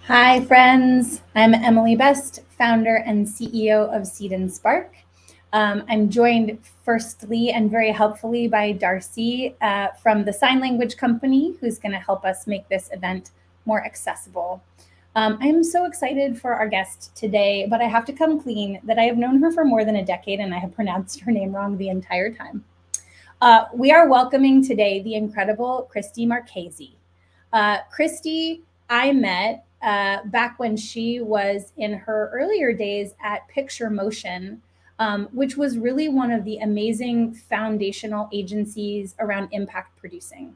Hi, friends. I'm Emily Best, founder and CEO of Seed&Spark. I'm joined firstly and very helpfully by Darcy from the sign language company, who's going to help us make this event more accessible. I'm so excited for our guest today, but I have to come clean that I have known her for more than a decade and I have pronounced her name wrong the entire time. We are welcoming today the incredible Christie Marchese. Christie, I met back when she was in her earlier days at Picture Motion, which was really one of the amazing foundational agencies around impact producing.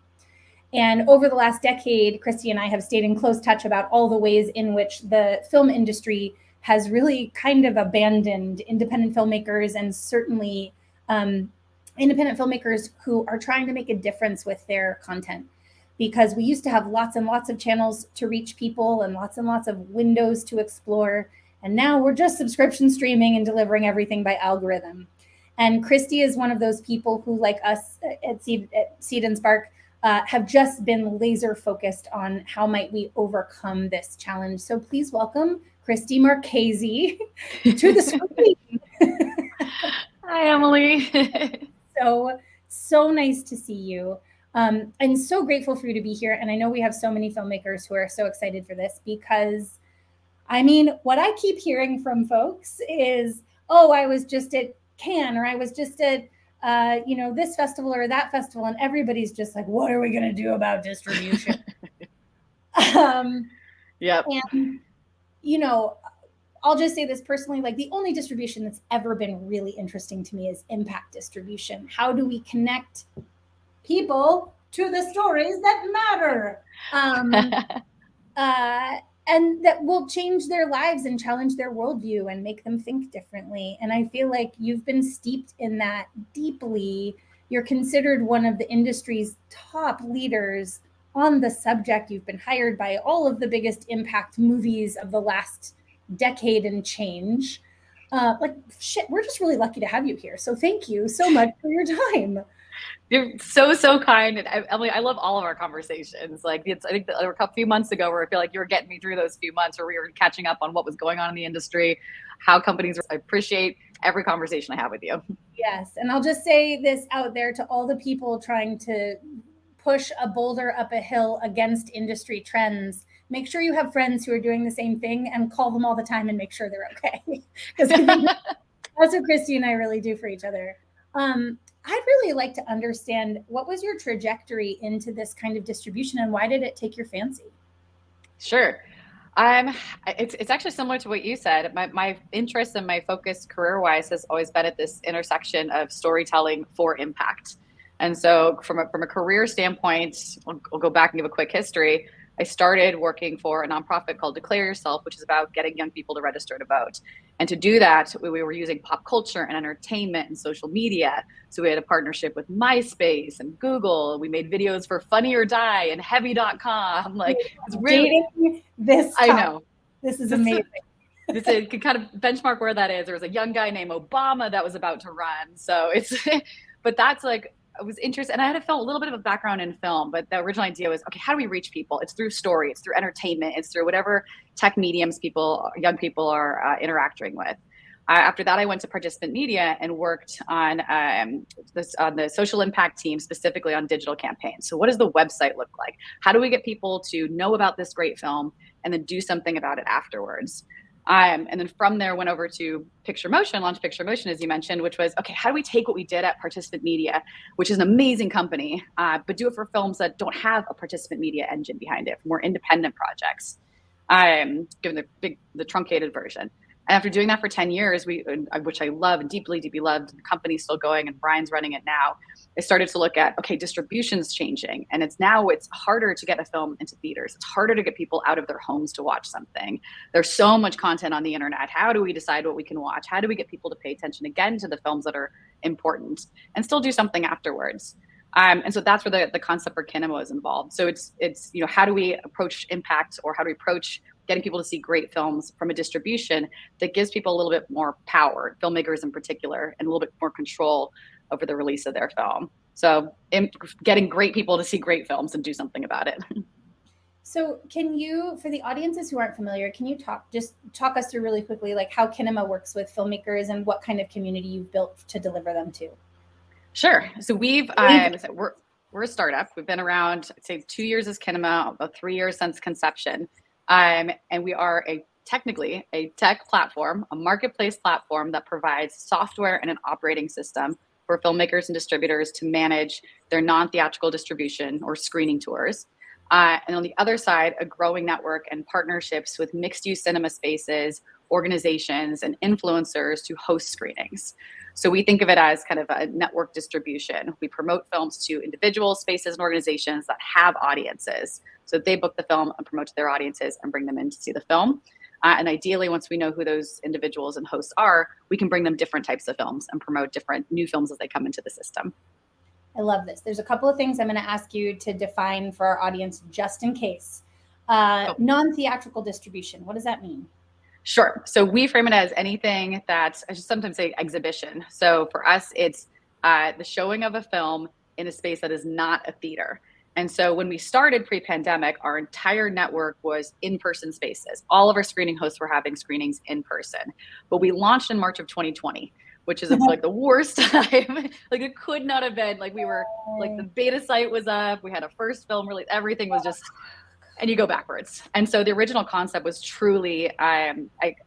And over the last decade, Christie and I have stayed in close touch about all the ways in which the film industry has really kind of abandoned independent filmmakers and certainly independent filmmakers who are trying to make a difference with their content. Because we used to have lots and lots of channels to reach people and lots of windows to explore. And now we're just subscription streaming and delivering everything by algorithm. And Christie is one of those people who, like us at Seed&Spark, have just been laser focused on how might we overcome this challenge. So please welcome Christie Marchese to the screen. Hi, Emily. So nice to see you. I'm so grateful for you to be here. And I know we have so many filmmakers who are so excited for this because, I mean, what I keep hearing from folks is, oh, I was just at Cannes or I was just at, this festival or that festival. And everybody's just like, what are we going to do about distribution? Yep. And, I'll just say this personally, like the only distribution that's ever been really interesting to me is impact distribution. How do we connect people to the stories that matter? And that will change their lives and challenge their worldview and make them think differently. And I feel like you've been steeped in that deeply. You're considered one of the industry's top leaders on the subject. You've been hired by all of the biggest impact movies of the last decade and change. We're just really lucky to have you here. So thank you so much for your time. You're so kind. And Emily, I love all of our conversations. I think a few months ago where I feel like you were getting me through those few months where we were catching up on what was going on in the industry, how companies, I appreciate every conversation I have with you. Yes. And I'll just say this out there to all the people trying to push a boulder up a hill against industry trends. Make sure you have friends who are doing the same thing and call them all the time and make sure they're okay. Because I think that's what Christie and I really do for each other. I'd really like to understand, what was your trajectory into this kind of distribution and why did it take your fancy? Sure. It's actually similar to what you said. My interest and my focus career-wise has always been at this intersection of storytelling for impact. And so from a career standpoint, I'll go back and give a quick history. I started working for a nonprofit called Declare Yourself, which is about getting young people to register to vote. And to do that, we were using pop culture and entertainment and social media. So we had a partnership with MySpace and Google. We made videos for Funny or Die and Heavy.com. It's really this. I know. This is amazing. This could kind of benchmark where that is. There was a young guy named Obama that was about to run. So but that's I was interested, and I had a little bit of a background in film, but the original idea was, okay, how do we reach people? It's through story, it's through entertainment, it's through whatever tech mediums young people are interacting with. After that, I went to Participant Media and worked on the social impact team, specifically on digital campaigns. So what does the website look like? How do we get people to know about this great film and then do something about it afterwards? And then from there went over to Picture Motion, launched Picture Motion, as you mentioned, which was, okay, how do we take what we did at Participant Media, which is an amazing company, but do it for films that don't have a Participant Media engine behind it, for more independent projects, given the truncated version. And after doing that for 10 years, which I love and deeply loved, the company's still going and Brian's running it now, I started to look at, okay, distribution's changing. And it's harder to get a film into theaters. It's harder to get people out of their homes to watch something. There's so much content on the internet. How do we decide what we can watch? How do we get people to pay attention again to the films that are important and still do something afterwards? And so that's where the concept for Kinema is involved. So it's how do we approach impact, or how do we approach getting people to see great films from a distribution that gives people a little bit more power, filmmakers in particular, and a little bit more control over the release of their film. So getting great people to see great films and do something about it. So can you, for the audiences who aren't familiar, can you talk us through really quickly, like how Kinema works with filmmakers and what kind of community you've built to deliver them to? Sure. So we're a startup. We've been around, I'd say 2 years as Kinema, about 3 years since conception. And we are technically a tech platform, a marketplace platform that provides software and an operating system for filmmakers and distributors to manage their non-theatrical distribution or screening tours. And on the other side, a growing network and partnerships with mixed-use cinema spaces, organizations, and influencers to host screenings. So we think of it as kind of a network distribution. We promote films to individual spaces and organizations that have audiences. So they book the film and promote to their audiences and bring them in to see the film. And ideally, once we know who those individuals and hosts are, we can bring them different types of films and promote different new films as they come into the system. I love this. There's a couple of things I'm going to ask you to define for our audience just in case. Non-theatrical distribution, what does that mean? Sure. So we frame it as anything that, I should sometimes say exhibition. So for us, it's the showing of a film in a space that is not a theater. And so when we started pre-pandemic, our entire network was in-person spaces. All of our screening hosts were having screenings in person. But we launched in March of 2020, which is like the worst time. Like it could not have been. Like we were, like the beta site was up. We had a first film release. Everything was just, and you go backwards. And so the original concept was truly a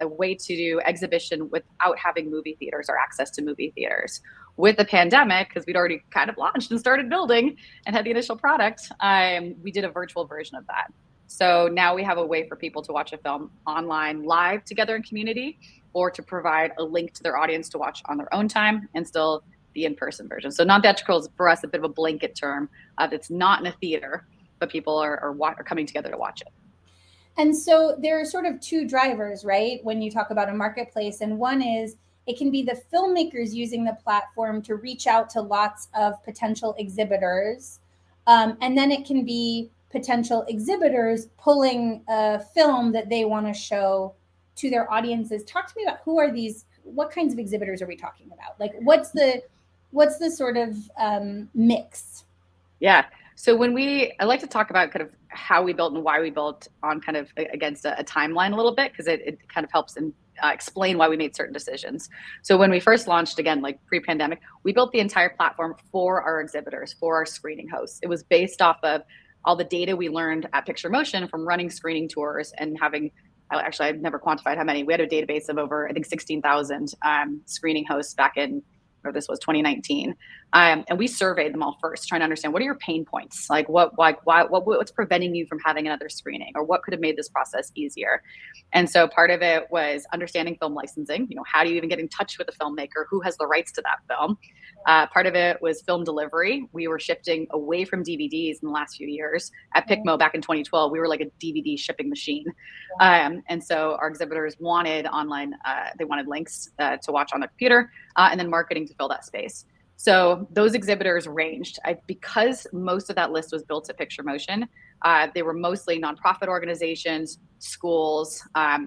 way to do exhibition without having movie theaters or access to movie theaters. With the pandemic, because we'd already kind of launched and started building and had the initial product, we did a virtual version of that. So now we have a way for people to watch a film online live together in community, or to provide a link to their audience to watch on their own time and still the in-person version. So non-theatrical is for us a bit of a blanket term that's not in a theater, but people are coming together to watch it. And so there are sort of two drivers, right? When you talk about a marketplace, and one is it can be the filmmakers using the platform to reach out to lots of potential exhibitors. And then it can be potential exhibitors pulling a film that they want to show to their audiences. Talk to me about who are these, what kinds of exhibitors are we talking about? Like what's the sort of mix? Yeah. So I like to talk about kind of how we built and why we built on kind of against a timeline a little bit, because it kind of helps explain why we made certain decisions. So when we first launched, again, like pre-pandemic, we built the entire platform for our exhibitors, for our screening hosts. It was based off of all the data we learned at Picture Motion from running screening tours and having, actually, I've never quantified how many. We had a database of over, I think, 16,000 screening hosts back in, or this was 2019. And we surveyed them all first, trying to understand what are your pain points? Like what's preventing you from having another screening, or what could have made this process easier? And so part of it was understanding film licensing. You know, how do you even get in touch with a filmmaker? Who has the rights to that film? Part of it was film delivery. We were shifting away from DVDs in the last few years. At PicMo back in 2012, we were like a DVD shipping machine. And so our exhibitors wanted online, they wanted links to watch on their computer, and then marketing to fill that space. So those exhibitors ranged. Because most of that list was built at Picture Motion, they were mostly nonprofit organizations, schools,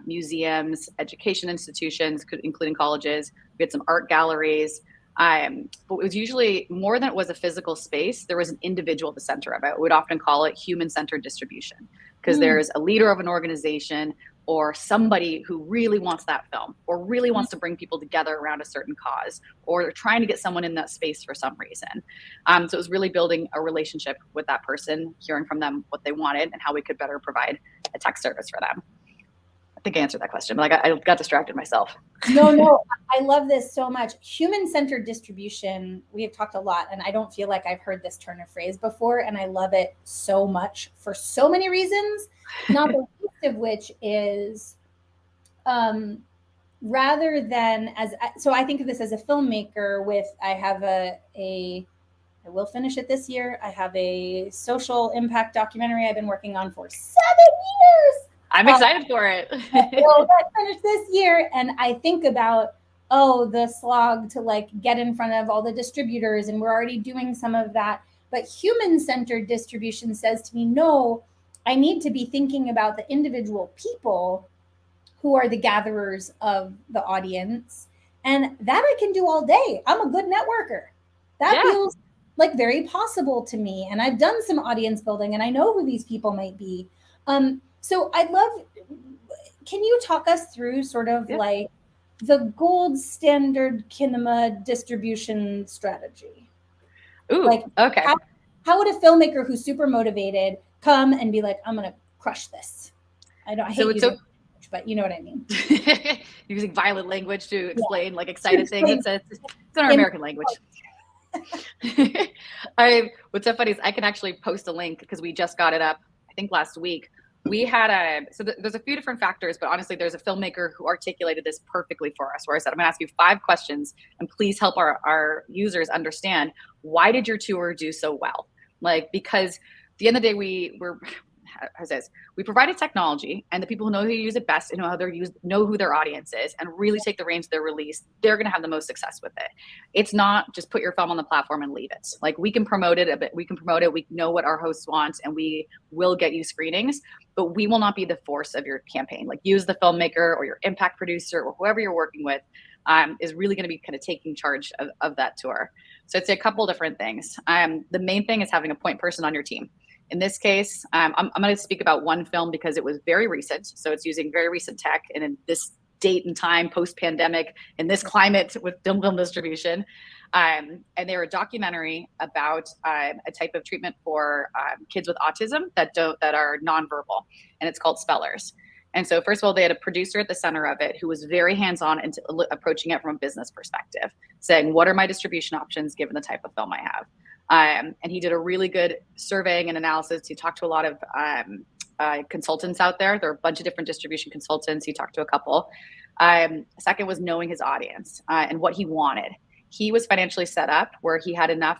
museums, education institutions, including colleges. We had some art galleries. But it was usually more than it was a physical space. There was an individual at the center of it. We would often call it human-centered distribution, because there's a leader of an organization or somebody who really wants that film or really wants to bring people together around a certain cause, or they're trying to get someone in that space for some reason. So it was really building a relationship with that person, hearing from them what they wanted and how we could better provide a tech service for them. I think I answered that question, but I got distracted myself. No, I love this so much. Human-centered distribution, we have talked a lot, and I don't feel like I've heard this turn of phrase before, and I love it so much for so many reasons, not the least of which is rather than so I think of this as a filmmaker I have I will finish it this year. I have a social impact documentary I've been working on for 7 years. I'm excited for it. We'll finish this year. And I think about, the slog to like get in front of all the distributors, and we're already doing some of that. But human-centered distribution says to me, no, I need to be thinking about the individual people who are the gatherers of the audience. And that I can do all day. I'm a good networker. That feels like very possible to me. And I've done some audience building, and I know who these people might be. So I'd love, can you talk us through sort of like the gold standard Kinema distribution strategy? Ooh, like, okay. How would a filmmaker who's super motivated come and be like, I'm going to crush this? I hate using language, but you know what I mean. Using violent language to explain like excited things. It's in our American language. What's so funny is I can actually post a link because we just got it up, I think last week. We had there's a few different factors, but honestly, there's a filmmaker who articulated this perfectly for us, where I said, I'm gonna ask you 5 questions and please help our users understand, why did your tour do so well? Like, because at the end of the day, we provided technology, and the people who know how to use it best and know who their audience is and really take the reins of their release, they're going to have the most success with it. It's not just put your film on the platform and leave it. Like, we can promote it a bit. We can promote it. We know what our hosts want, and we will get you screenings, but we will not be the force of your campaign. Like, use the filmmaker or your impact producer or whoever you're working with is really going to be kind of taking charge of that tour. So it's a couple different things. The main thing is having a point person on your team. In this case, I'm going to speak about one film because it was very recent. So it's using very recent tech, and in this date and time, post-pandemic, in this climate with film distribution. And they're a documentary about a type of treatment for kids with autism that are nonverbal, and it's called Spellers. And so first of all, they had a producer at the center of it who was very hands-on and approaching it from a business perspective, saying, what are my distribution options given the type of film I have? And he did a really good surveying and analysis. He talked to a lot of consultants out there. There are a bunch of different distribution consultants. He talked to a couple. Second was knowing his audience and what he wanted. He was financially set up where he had enough,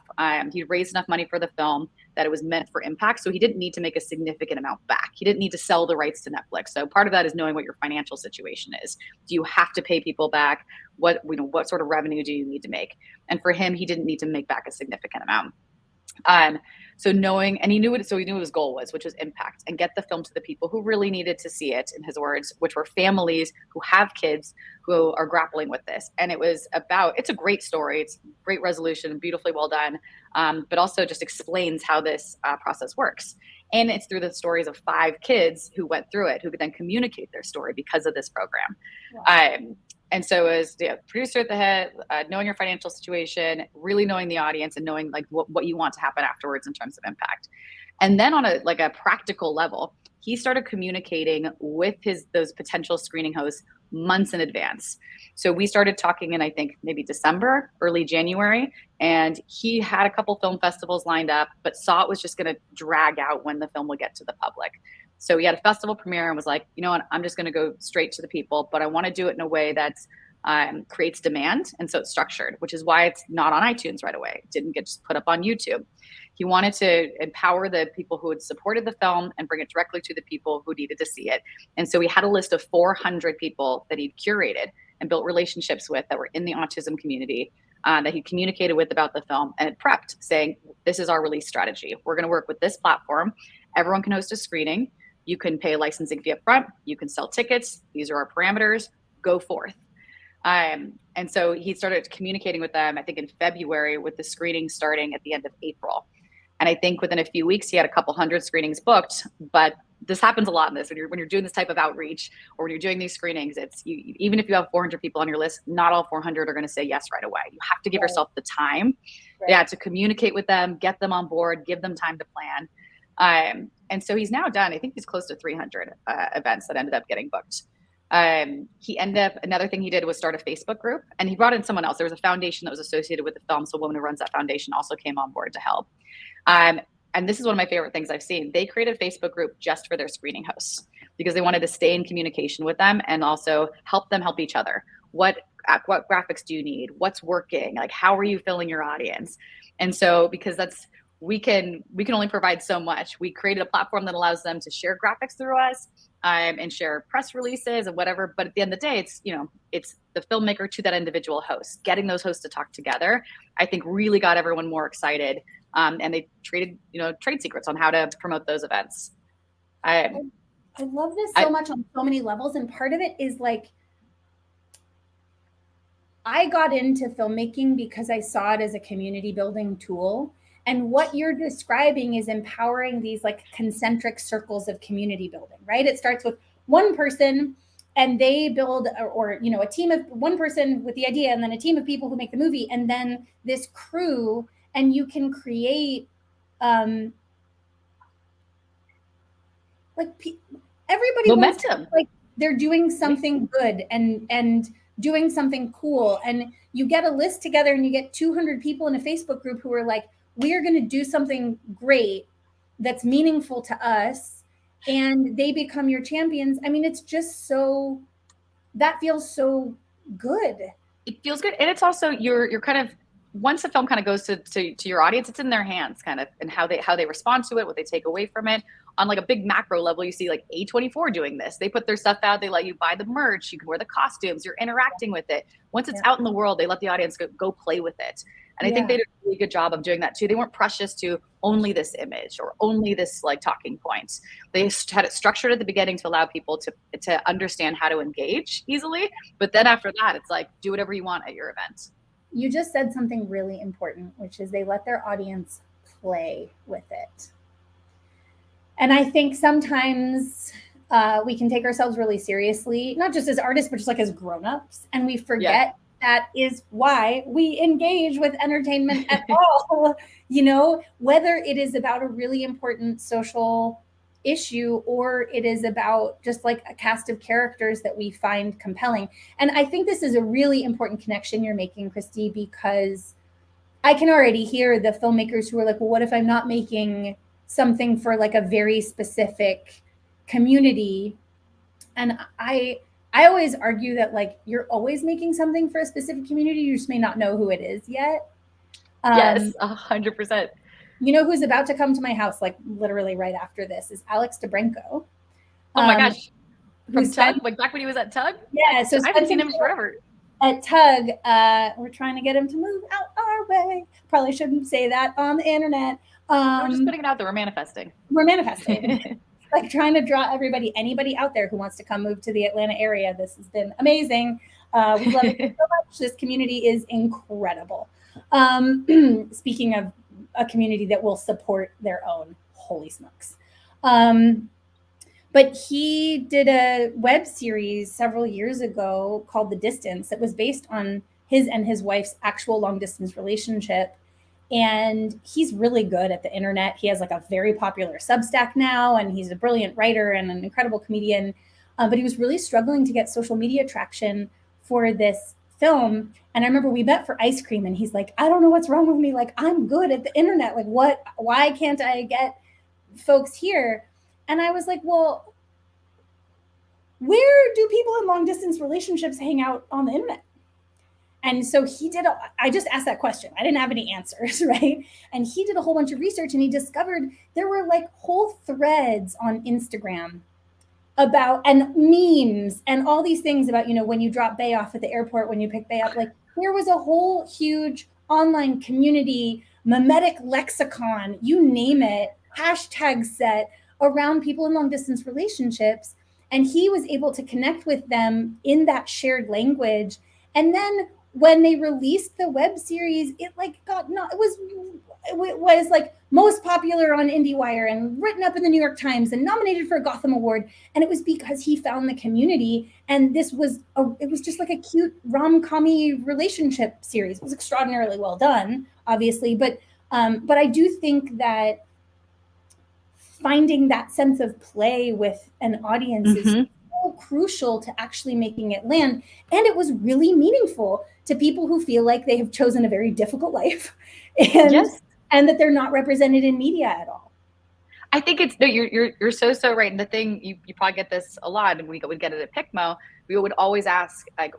he raised enough money for the film that it was meant for impact. So he didn't need to make a significant amount back. He didn't need to sell the rights to Netflix. So part of that is knowing what your financial situation is. Do you have to pay people back? What sort of revenue do you need to make? And for him, he didn't need to make back a significant amount. So knowing, and he knew what his goal was, which was impact, and get the film to the people who really needed to see it, in his words, which were families who have kids who are grappling with this. And it's a great story. It's great resolution, beautifully well done, but also just explains how this process works. And it's through the stories of 5 kids who went through it, who could then communicate their story because of this program. Wow. And so as the producer at the head, knowing your financial situation, really knowing the audience, and knowing like what you want to happen afterwards in terms of impact. And then on a practical level, he started communicating with those potential screening hosts months in advance. So we started talking in, I think, maybe December, early January, and he had a couple film festivals lined up, but saw it was just going to drag out when the film would get to the public. So he had a festival premiere and was like, you know what, I'm just going to go straight to the people, but I want to do it in a way that creates demand. And so it's structured, which is why it's not on iTunes right away. It didn't get just put up on YouTube. He wanted to empower the people who had supported the film and bring it directly to the people who needed to see it. And so he had a list of 400 people that he'd curated and built relationships with that were in the autism community, that he communicated with about the film, and had prepped, saying, this is our release strategy. We're going to work with this platform. Everyone can host a screening. You can pay a licensing fee up front. You can sell tickets. These are our parameters. Go forth. And so he started communicating with them, I think in February, with the screening starting at the end of April. And I think within a few weeks, he had a couple hundred screenings booked. But this happens a lot in this. When you're doing this type of outreach, or when you're doing these screenings, even if you have 400 people on your list, not all 400 are going to say yes right away. You have to give yourself the time to communicate with them, get them on board, give them time to plan. And so he's now done, I think he's close to 300 events that ended up getting booked. Another thing he did was start a Facebook group, and he brought in someone else. There was a foundation that was associated with the film. So a woman who runs that foundation also came on board to help. And this is one of my favorite things I've seen. They created a Facebook group just for their screening hosts because they wanted to stay in communication with them and also help them help each other. What graphics do you need? What's working? Like, how are you filling your audience? And so, because we can only provide so much. We created a platform that allows them to share graphics through us, and share press releases and whatever. But at the end of the day, it's the filmmaker to that individual host. Getting those hosts to talk together, I think, really got everyone more excited. And they traded, trade secrets on how to promote those events. I love this so much on so many levels. And part of it is like, I got into filmmaking because I saw it as a community building tool. And what you're describing is empowering these like concentric circles of community building, right? It starts with one person and they build, or you know, a team of one person with the idea, and then a team of people who make the movie, and then this crew, and you can create like everybody momentum. wants to, like they're doing something good and doing something cool, and you get a list together and you get 200 people in a Facebook group who are like, we are going to do something great that's meaningful to us, and they become your champions. I mean, it's just so, that feels so good. It feels good. And it's also, you're kind of, once the film kind of goes to your audience, it's in their hands kind of, and how they respond to it, what they take away from it. On like a big macro level, you see like A24 doing this. They put their stuff out. They let you buy the merch. You can wear the costumes. You're interacting with it. Once it's out in the world, they let the audience go play with it. And I think they did a really good job of doing that too. They weren't precious to only this image or only this like talking points. They had it structured at the beginning to allow people to understand how to engage easily. But then after that, it's like, do whatever you want at your event. You just said something really important, which is they let their audience play with it. And I think sometimes we can take ourselves really seriously, not just as artists, but just like as grown-ups. And we forget that is why we engage with entertainment at all. You know, whether it is about a really important social issue or it is about just like a cast of characters that we find compelling. And I think this is a really important connection you're making, Christie, because I can already hear the filmmakers who are like, well, what if I'm not making something for like a very specific community? And I always argue that like you're always making something for a specific community. You just may not know who it is yet. Yes, 100%. You know who's about to come to my house, like literally right after this, is Alex DeBrenko. Oh my gosh. From Tug? Like back when he was at Tug? Yeah. So I haven't seen him forever. At Tug, we're trying to get him to move out our way. Probably shouldn't say that on the internet. We're just putting it out there. We're manifesting. We're manifesting. Like trying to draw anybody out there who wants to come move to the Atlanta area. This has been amazing. We love it so much. This community is incredible. Speaking of a community that will support their own, holy smokes. But he did a web series several years ago called The Distance that was based on his and his wife's actual long distance relationship. And he's really good at the internet. He has like a very popular Substack now, and he's a brilliant writer and an incredible comedian. But he was really struggling to get social media traction for this film. And I remember we met for ice cream, and he's like, I don't know what's wrong with me. Like, I'm good at the internet. Like, why can't I get folks here? And I was like, well, where do people in long distance relationships hang out on the internet? And so I just asked that question. I didn't have any answers, right? And he did a whole bunch of research, and he discovered there were like whole threads on Instagram about, and memes and all these things about, you know, when you drop Bay off at the airport, when you pick Bay up, like there was a whole huge online community, mimetic lexicon, you name it, hashtag set around people in long distance relationships. And he was able to connect with them in that shared language. And then when they released the web series, it was like most popular on IndieWire and written up in the New York Times and nominated for a Gotham Award. And it was because he found the community. And it was just like a cute rom-com-y relationship series. It was extraordinarily well done, obviously. But I do think that finding that sense of play with an audience is so crucial to actually making it land. And it was really meaningful to people who feel like they have chosen a very difficult life and that they're not represented in media at all. I think you're so right. And the thing, you probably get this a lot, and we would get it at PicMo, we would always ask, like,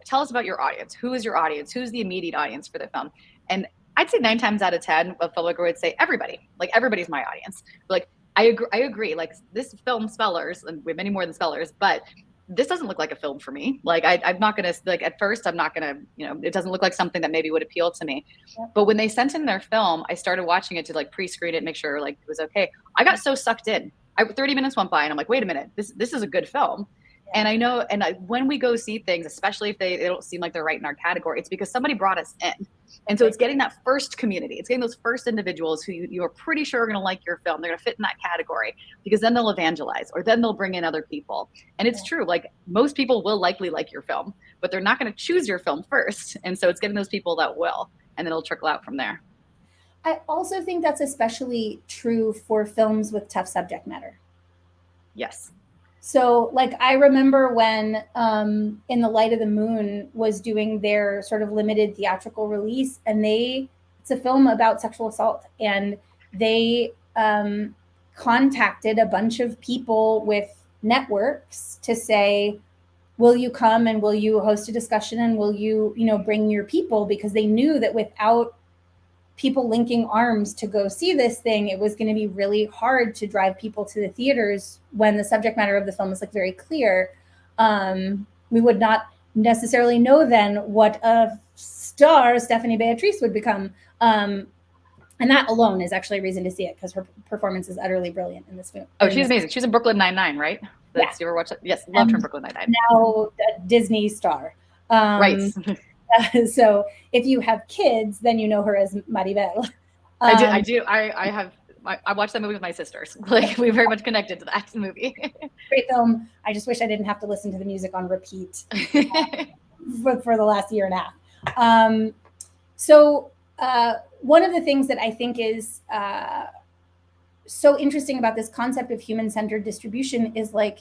tell us about your audience. Who is your audience? Who's the immediate audience for the film? And I'd say 9 times out of 10, a filmmaker would say everybody. Like, everybody's my audience. Like, I agree. Like, this film Spellers, and we have many more than Spellers, but this doesn't look like a film for me. Like, I'm not going to, like, at first, I'm not going to, you know, it doesn't look like something that maybe would appeal to me. Yeah. But when they sent in their film, I started watching it to, like, pre-screen it, make sure, like, it was okay. I got so sucked in. 30 minutes went by, and I'm like, wait a minute, this is a good film. Yeah. And I know, when we go see things, especially if they don't seem like they're right in our category, it's because somebody brought us in. And so it's getting that first community. It's getting those first individuals who you are pretty sure are going to like your film. They're going to fit in that category, because then they'll evangelize, or then they'll bring in other people. And it's true, like most people will likely like your film, but they're not going to choose your film first. And so it's getting those people that will, and then it'll trickle out from there. I also think that's especially true for films with tough subject matter. Yes. So like, I remember when In the Light of the Moon was doing their sort of limited theatrical release, and it's a film about sexual assault, and they contacted a bunch of people with networks to say, will you come and will you host a discussion, and will you, bring your people? Because they knew that without people linking arms to go see this thing, it was going to be really hard to drive people to the theaters when the subject matter of the film is like very clear. We would not necessarily know then what a star Stephanie Beatrice would become. And that alone is actually a reason to see it, because her performance is utterly brilliant in this film. Oh, she's amazing. She's in Brooklyn Nine-Nine, right? Yeah. You ever watch it? Yes, loved her in Brooklyn Nine-Nine. Now a Disney star. Right. So if you have kids, then you know her as Maribel. I do. I watched that movie with my sisters. Like, we very much connected to that movie. Great film. I just wish I didn't have to listen to the music on repeat for the last year and a half. So one of the things that I think is so interesting about this concept of human-centered distribution is, like,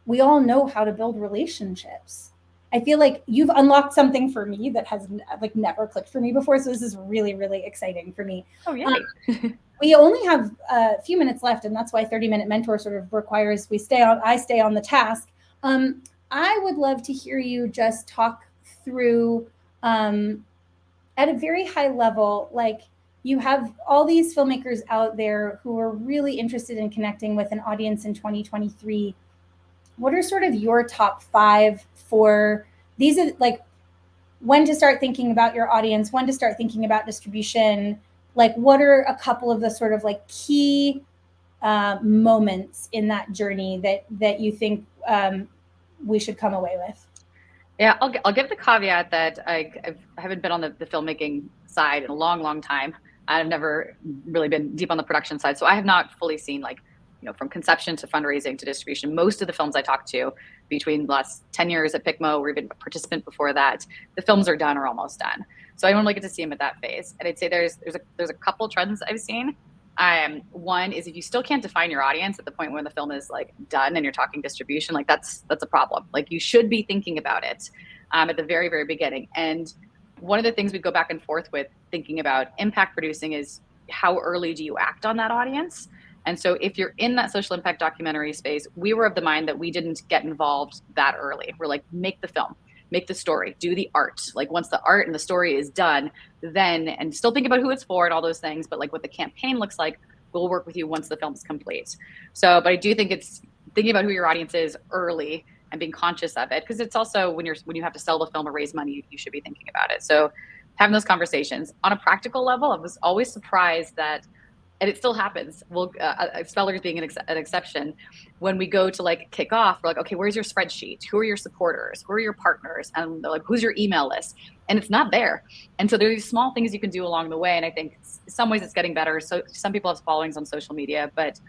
we all know how to build relationships. I feel like you've unlocked something for me that has like never clicked for me before. So this is really, really exciting for me. Oh, yeah. We only have a few minutes left, and that's why 30-Minute Mentor sort of requires I stay on the task. I would love to hear you just talk through at a very high level, like, you have all these filmmakers out there who are really interested in connecting with an audience in 2023. What are sort of your top 5 for these? Are like, when to start thinking about your audience, when to start thinking about distribution? Like, what are a couple of the sort of like key moments in that journey that you think we should come away with? Yeah, I'll give the caveat that I haven't been on the filmmaking side in a long, long time. I've never really been deep on the production side, so I have not fully seen, like, from conception to fundraising to distribution. Most of the films I talked to between the last 10 years at PicMo, or even a participant before that, the films are done or almost done. So I don't really get to see them at that phase. And I'd say there's a couple trends I've seen. One is, if you still can't define your audience at the point when the film is like done and you're talking distribution, like that's a problem. Like, you should be thinking about it at the very, very beginning. And one of the things we go back and forth with thinking about impact producing is, how early do you act on that audience? And so if you're in that social impact documentary space, we were of the mind that we didn't get involved that early. We're like, make the film, make the story, do the art. Like, once the art and the story is done, then, and still think about who it's for and all those things, but like what the campaign looks like, we'll work with you once the film's complete. So, but I do think it's thinking about who your audience is early and being conscious of it, because it's also when you have to sell the film or raise money, you should be thinking about it. So having those conversations on a practical level, I was always surprised that, and it still happens, well, Spellers being an exception, when we go to like kick off, we're like, okay, where's your spreadsheet? Who are your supporters? Who are your partners? And they're like, who's your email list? And it's not there. And so there's these small things you can do along the way. And I think in some ways it's getting better. So some people have followings on social media, but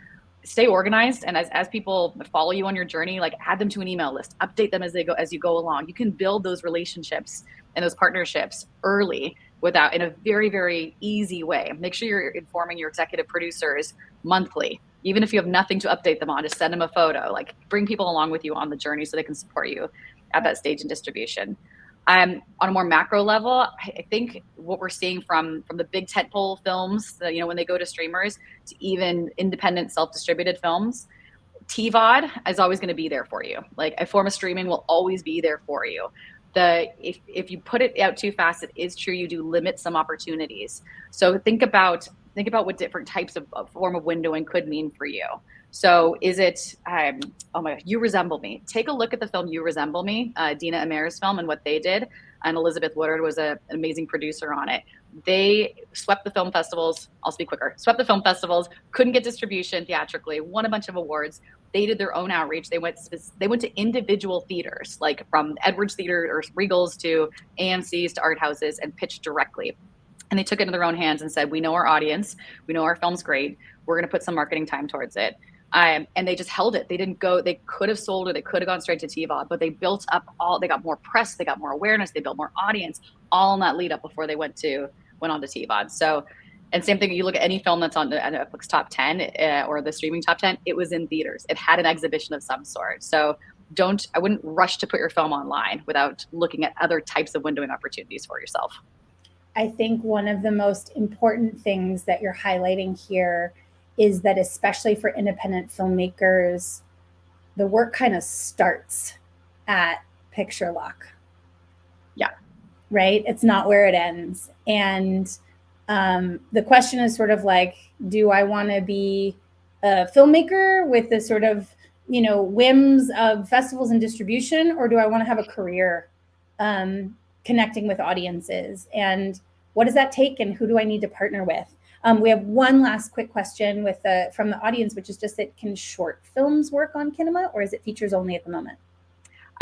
stay organized. And as people follow you on your journey, like, add them to an email list, update them as you go along. You can build those relationships and those partnerships early in a very, very easy way. Make sure you're informing your executive producers monthly. Even if you have nothing to update them on, just send them a photo. Like, bring people along with you on the journey so they can support you at that stage in distribution. On a more macro level, I think what we're seeing from the big tentpole films, when they go to streamers, to even independent self-distributed films, TVOD is always going to be there for you. Like, a form of streaming will always be there for you. If you put it out too fast, it is true, you do limit some opportunities. So think about what different types of form of windowing could mean for you. So is it, oh my God, You Resemble Me. Take a look at the film You Resemble Me, Dina Ahmir's film, and what they did. And Elizabeth Woodard was an amazing producer on it. They swept the film festivals. I'll speak quicker. Swept the film festivals, couldn't get distribution theatrically, won a bunch of awards. They did their own outreach. They went to individual theaters, like from Edwards Theater or Regals to AMC's to art houses, and pitched directly. And they took it into their own hands and said, we know our audience, we know our film's great, we're going to put some marketing time towards it. And they just held it. They didn't go, they could have sold it, they could have gone straight to TVOD, but they built up they got more press, they got more awareness, they built more audience, all in that lead up before they went on to TVOD. So, and same thing, you look at any film that's on the Netflix top 10 or the streaming top 10, it was in theaters. It had an exhibition of some sort. So I wouldn't rush to put your film online without looking at other types of windowing opportunities for yourself. I think one of the most important things that you're highlighting here is that, especially for independent filmmakers, the work kind of starts at picture lock. Yeah. Right? It's not where it ends. And the question is sort of like, do I want to be a filmmaker with the sort of, whims of festivals and distribution, or do I want to have a career connecting with audiences? And what does that take, and who do I need to partner with? We have one last quick question from the audience, which is just that, can short films work on Kinema, or is it features only at the moment?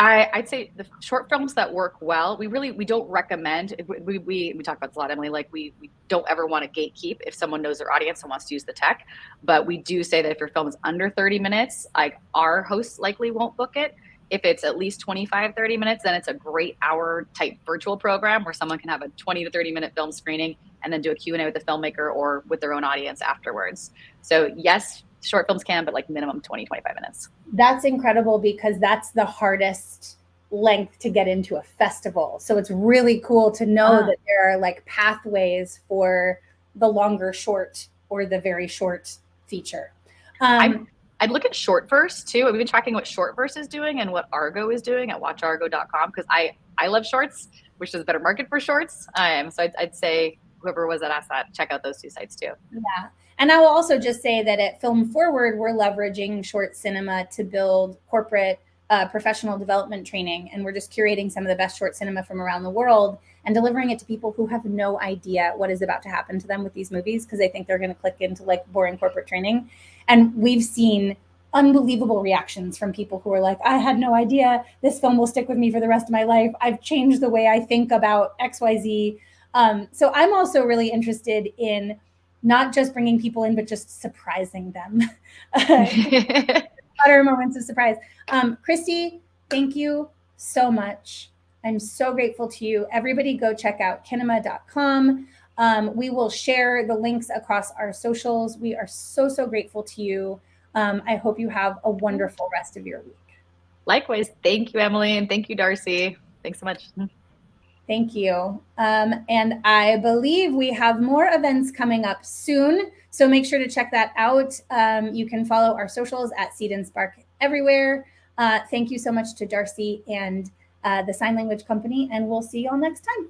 I'd say the short films that work well, we don't recommend, we talk about this a lot, Emily, like we don't ever want to gatekeep if someone knows their audience and wants to use the tech, but we do say that if your film is under 30 minutes, like, our hosts likely won't book it. If it's at least 25, 30 minutes, then it's a great hour type virtual program where someone can have a 20 to 30 minute film screening and then do a Q&A with the filmmaker or with their own audience afterwards. So yes, short films can, but like minimum 20, 25 minutes. That's incredible, because that's the hardest length to get into a festival. So it's really cool to know that there are like pathways for the longer short or the very short feature. I'd look at Shortverse too. We've been tracking what Shortverse is doing and what Argo is doing at watchargo.com, because I love shorts, which is a better market for shorts. So I'd say whoever was that asked that, check out those two sites too. Yeah. And I will also just say that at Film Forward, we're leveraging short cinema to build corporate professional development training. And we're just curating some of the best short cinema from around the world and delivering it to people who have no idea what is about to happen to them with these movies, because they think they're going to click into like boring corporate training. And we've seen unbelievable reactions from people who are like, I had no idea this film will stick with me for the rest of my life. I've changed the way I think about XYZ. So I'm also really interested in not just bringing people in, but just surprising them. Utter moments of surprise. Christie, thank you so much. I'm so grateful to you. Everybody go check out kinema.com. We will share the links across our socials. We are so, so grateful to you. I hope you have a wonderful rest of your week. Likewise. Thank you, Emily. And thank you, Darcy. Thanks so much. Thank you. And I believe we have more events coming up soon, so make sure to check that out. You can follow our socials at Seed&Spark everywhere. Thank you so much to Darcy and the Sign Language Company, and we'll see you all next time.